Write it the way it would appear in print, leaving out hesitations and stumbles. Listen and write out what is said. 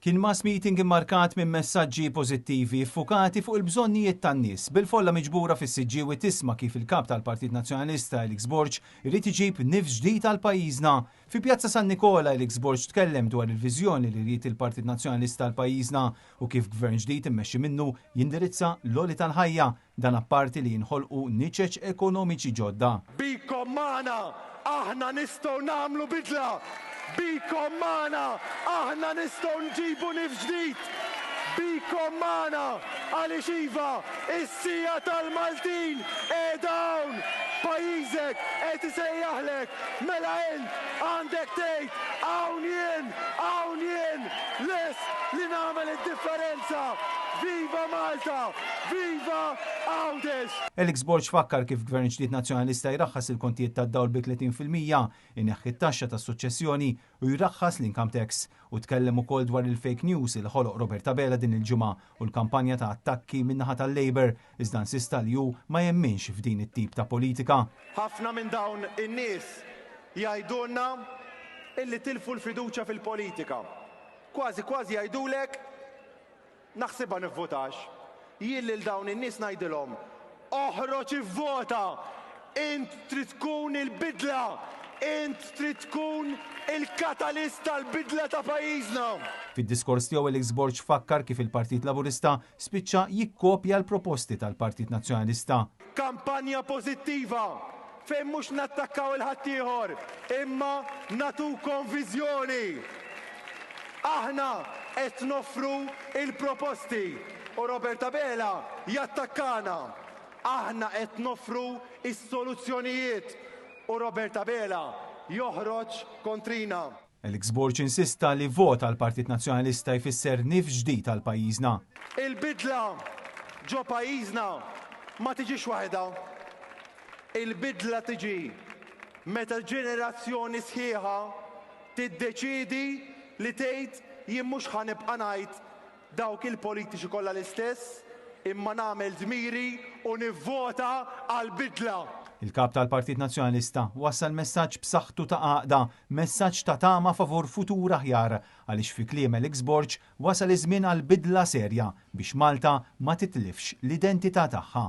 Kien mass meeting immarkat minn messaġġi pożittivi ffukati fuq il-bżonnijiet tan-nies bil-folla miġbura fis-siġġiewi tisma' kif il-kap tal-Partit Nazzjonalista Elix Borg irid iġib nifs ġdid għal pajjiżna. Fi Pjazza San Nikola Elix Borg tkellem dwar il-viżjoni li jrid il-Partit Nazzjonalista għal pajjiżna u kif gvern ġdid immexxi minnu jindirizza l-għoli tal-ħajja dan apparti li jinħolqu niċeċ ekonomiċi ġodda. Bikom magħna aħna nistgħu nagħmlu bidla. Bikom magħna aħna nistgħu nġibu nifs ġdid. Bikom magħna għaliex iva is-sija tal-Maltin dawn pajjiżek qed isejjaħlek mela int għandek tgħid hawn jien lest li nagħmel id-differenza. Viva Malta! Viva Għawdex! Elix Borg fakkar kif gvern ġdid nazzjonalista jraħħas il-kontijiet tad-dawl bi 30%, ineħħi t-taxxa tas-suċċessjoni u jraħħas l-income tax u tkellem ukoll dwar il-fake news il ħoloq Robert Abela din il-ġimgħa u l-kampanja ta' attakki min-naħa tal-Labor iżda insista li hu ma jemminx f'din it-tip ta' politika. Ħafna minn dawn in-nies jgħidulna illi tilfu l-fiduċja fil-politika. Kważi jgħidulek naħsibha nivvotax. Jien lil dawn in-nies ngħidilhom oħroġ ivvota, int trid tkun il-bidla, int trid tkun il-katalist tal-bidla ta' pajjiżna. Fid-diskors tiegħu Elix Borg fakkar kif il-Partit Laburista spiċċa jikkopja l-proposti tal-Partit Nazzjonalista. Kampanja pożittiva fejn mhux nattakkaw il-ħadd ieħor, imma natukom viżjoni. Aħna qed nofru il-proposti u Robert Abela jattakkana. Aħna qed nofru is-soluzzjonijiet u Robert Abela joħroġ kontrina. Elix Borg insista li vota għal Partit Nazzjonalista jfisser nifs ġdid għal pajjiżna. Il-bidla ġo pajjiżna ma tiġix waħda. Il-bidla tiġi meta l-ġenerazzjoni sħiħa tiddeċiedi li tgħid jien mhux ħanibqa' ngħid dawk il-politiċi kollha l-istess, imma nagħmel dmiri u nivvota għall-bidla. Il-kap tal-Partit Nazzjonalista wassal messaġġ b'saħħtu ta' għaqda, messaġġ ta' tama favur futur aħjar għaliex fi kliem Elix Borg wasal iż-żmien għall-bidla serja biex Malta ma titlifx l-identità tagħha.